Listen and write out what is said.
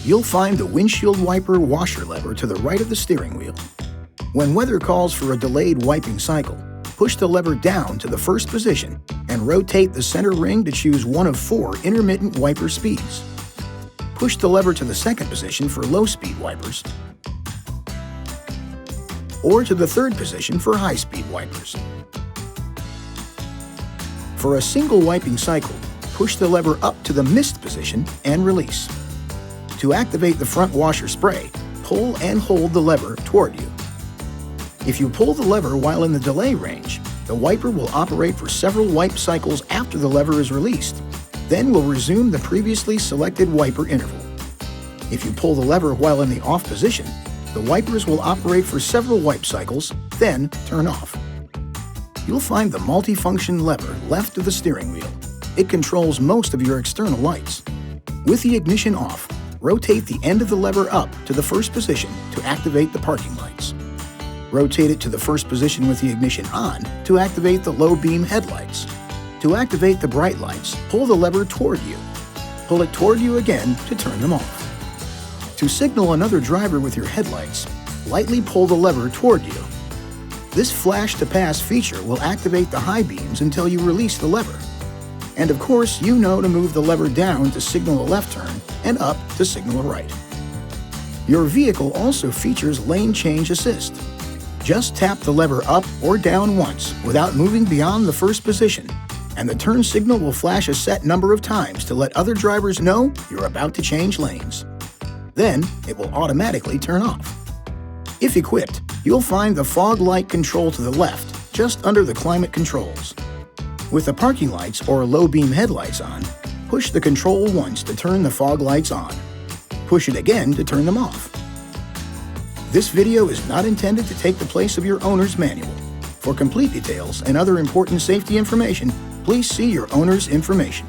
you'll find the windshield wiper washer lever to the right of the steering wheel. When weather calls for a delayed wiping cycle, push the lever down to the first position and rotate the center ring to choose one of 4 intermittent wiper speeds. Push the lever to the second position for low-speed wipers, or to the third position for high-speed wipers. For a single wiping cycle, push the lever up to the mist position and release. To activate the front washer spray, pull and hold the lever toward you. If you pull the lever while in the delay range, the wiper will operate for several wipe cycles after the lever is released, then will resume the previously selected wiper interval. If you pull the lever while in the off position, the wipers will operate for several wipe cycles, then turn off. You'll find the multifunction lever left of the steering wheel. It controls most of your external lights. With the ignition off, rotate the end of the lever up to the first position to activate the parking lights. Rotate it to the first position with the ignition on to activate the low beam headlights. To activate the bright lights, pull the lever toward you. Pull it toward you again to turn them off. To signal another driver with your headlights, lightly pull the lever toward you. This flash to pass feature will activate the high beams until you release the lever. And of course, you know to move the lever down to signal a left turn and up to signal a right. Your vehicle also features lane change assist. Just tap the lever up or down once without moving beyond the first position, and the turn signal will flash a set number of times to let other drivers know you're about to change lanes. Then, it will automatically turn off. If equipped, you'll find the fog light control to the left, just under the climate controls. With the parking lights or low beam headlights on, push the control once to turn the fog lights on. Push it again to turn them off. This video is not intended to take the place of your owner's manual. For complete details and other important safety information, please see your owner's information.